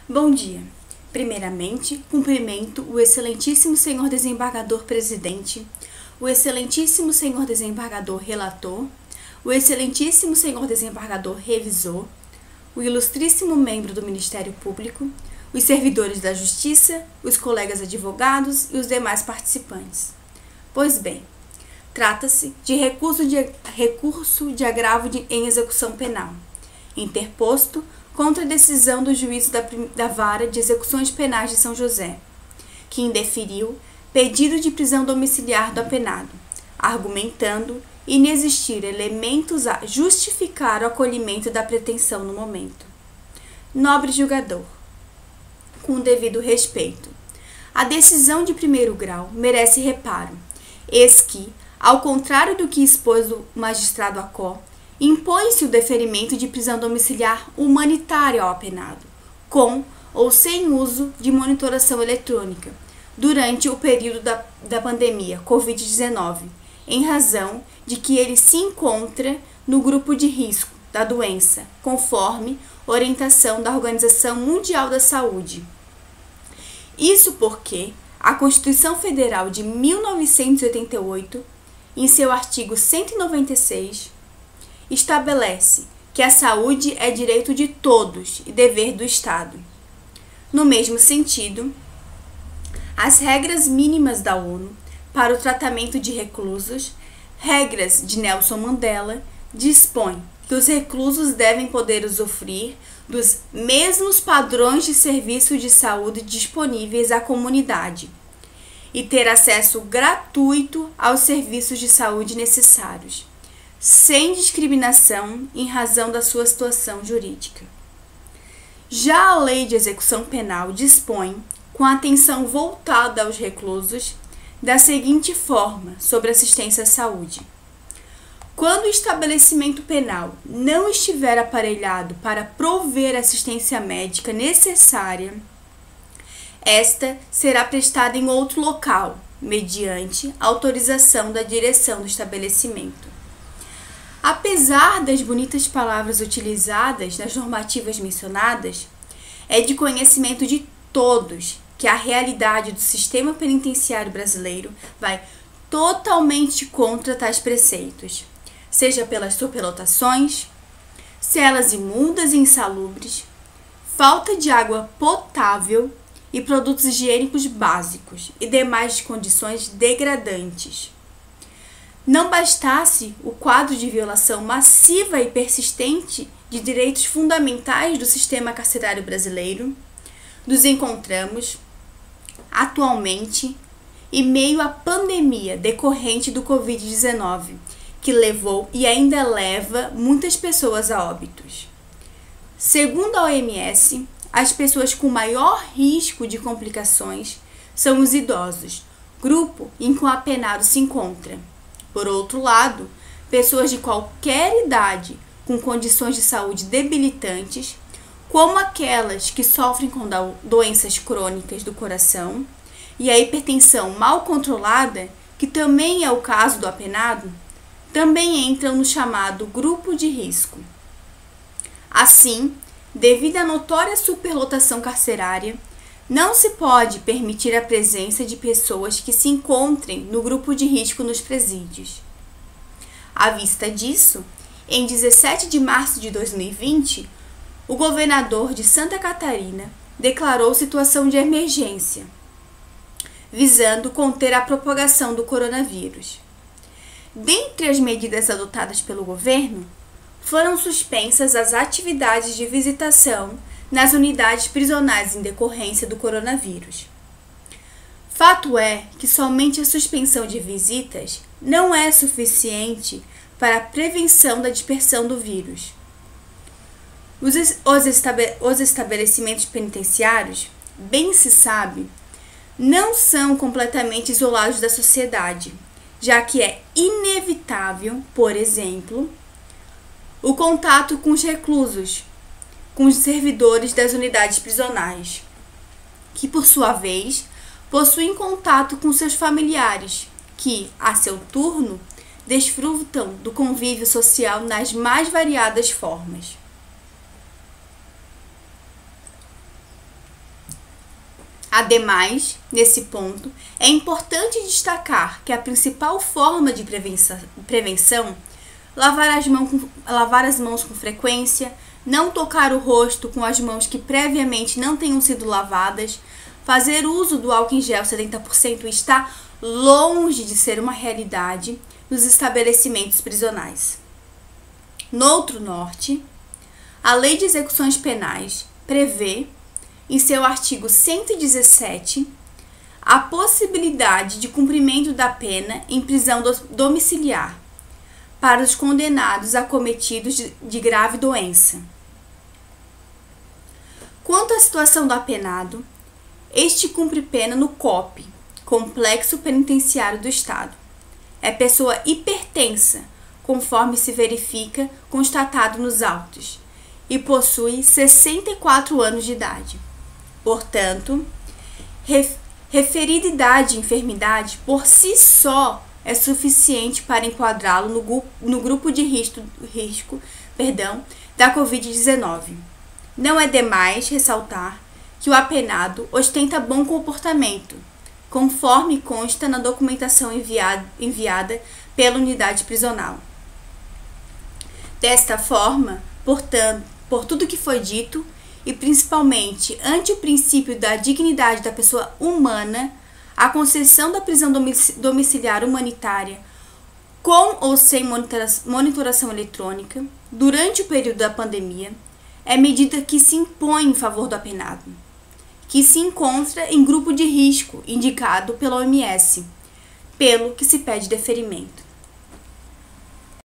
Bom dia. Primeiramente, cumprimento o excelentíssimo senhor desembargador presidente, o excelentíssimo senhor desembargador relator, o excelentíssimo senhor desembargador revisor, o ilustríssimo membro do Ministério Público, os servidores da Justiça, os colegas advogados e os demais participantes. Pois bem, trata-se de recurso de agravo em execução penal, interposto contra a decisão do juízo da Vara de Execuções Penais de São José, que indeferiu pedido de prisão domiciliar do apenado, argumentando inexistir elementos a justificar o acolhimento da pretensão no momento. Nobre julgador, com o devido respeito, a decisão de primeiro grau merece reparo, eis que, ao contrário do que expôs o magistrado Acó, impõe-se o deferimento de prisão domiciliar humanitária ao apenado, com ou sem uso de monitoração eletrônica, durante o período da pandemia Covid-19, em razão de que ele se encontra no grupo de risco da doença, conforme orientação da Organização Mundial da Saúde. Isso porque a Constituição Federal de 1988, em seu artigo 196, estabelece que a saúde é direito de todos e dever do Estado. No mesmo sentido, as regras mínimas da ONU para o tratamento de reclusos, regras de Nelson Mandela, dispõem que os reclusos devem poder usufruir dos mesmos padrões de serviço de saúde disponíveis à comunidade e ter acesso gratuito aos serviços de saúde necessários, sem discriminação em razão da sua situação jurídica. Já a Lei de Execução Penal dispõe, com a atenção voltada aos reclusos, da seguinte forma sobre assistência à saúde. Quando o estabelecimento penal não estiver aparelhado para prover assistência médica necessária, esta será prestada em outro local, mediante autorização da direção do estabelecimento. Apesar das bonitas palavras utilizadas nas normativas mencionadas, é de conhecimento de todos que a realidade do sistema penitenciário brasileiro vai totalmente contra tais preceitos, seja pelas superlotações, celas imundas e insalubres, falta de água potável e produtos higiênicos básicos e demais condições degradantes. Não bastasse o quadro de violação massiva e persistente de direitos fundamentais do sistema carcerário brasileiro, nos encontramos, atualmente, em meio à pandemia decorrente do Covid-19, que levou e ainda leva muitas pessoas a óbitos. Segundo a OMS, as pessoas com maior risco de complicações são os idosos, grupo em que o apenado se encontra. Por outro lado, pessoas de qualquer idade com condições de saúde debilitantes, como aquelas que sofrem com doenças crônicas do coração e a hipertensão mal controlada, que também é o caso do apenado, também entram no chamado grupo de risco. Assim, devido à notória superlotação carcerária, não se pode permitir a presença de pessoas que se encontrem no grupo de risco nos presídios. À vista disso, em 17 de março de 2020, o governador de Santa Catarina declarou situação de emergência, visando conter a propagação do coronavírus. Dentre as medidas adotadas pelo governo, foram suspensas as atividades de visitação nas unidades prisionais em decorrência do coronavírus. Fato é que somente a suspensão de visitas não é suficiente para a prevenção da dispersão do vírus. Os estabelecimentos penitenciários, bem se sabe, não são completamente isolados da sociedade, já que é inevitável, por exemplo, o contato com os reclusos, com os servidores das unidades prisionais, que, por sua vez, possuem contato com seus familiares, que, a seu turno, desfrutam do convívio social nas mais variadas formas. Ademais, nesse ponto, é importante destacar que a principal forma de prevenção, lavar as mãos com frequência, não tocar o rosto com as mãos que previamente não tenham sido lavadas, fazer uso do álcool em gel 70% está longe de ser uma realidade nos estabelecimentos prisionais. No outro norte, a Lei de Execuções Penais prevê, em seu artigo 117, a possibilidade de cumprimento da pena em prisão domiciliar para os condenados acometidos de grave doença. Quanto à situação do apenado, este cumpre pena no COP, Complexo Penitenciário do Estado. É pessoa hipertensa, conforme se verifica constatado nos autos, e possui 64 anos de idade. Portanto, referida idade e enfermidade por si só é suficiente para enquadrá-lo no grupo de risco da Covid-19. Não é demais ressaltar que o apenado ostenta bom comportamento, conforme consta na documentação enviada pela unidade prisional. Desta forma, portanto, por tudo que foi dito, e principalmente ante o princípio da dignidade da pessoa humana, a concessão da prisão domiciliar humanitária, com ou sem monitoração eletrônica, durante o período da pandemia, é medida que se impõe em favor do apenado, que se encontra em grupo de risco indicado pela OMS, pelo que se pede deferimento.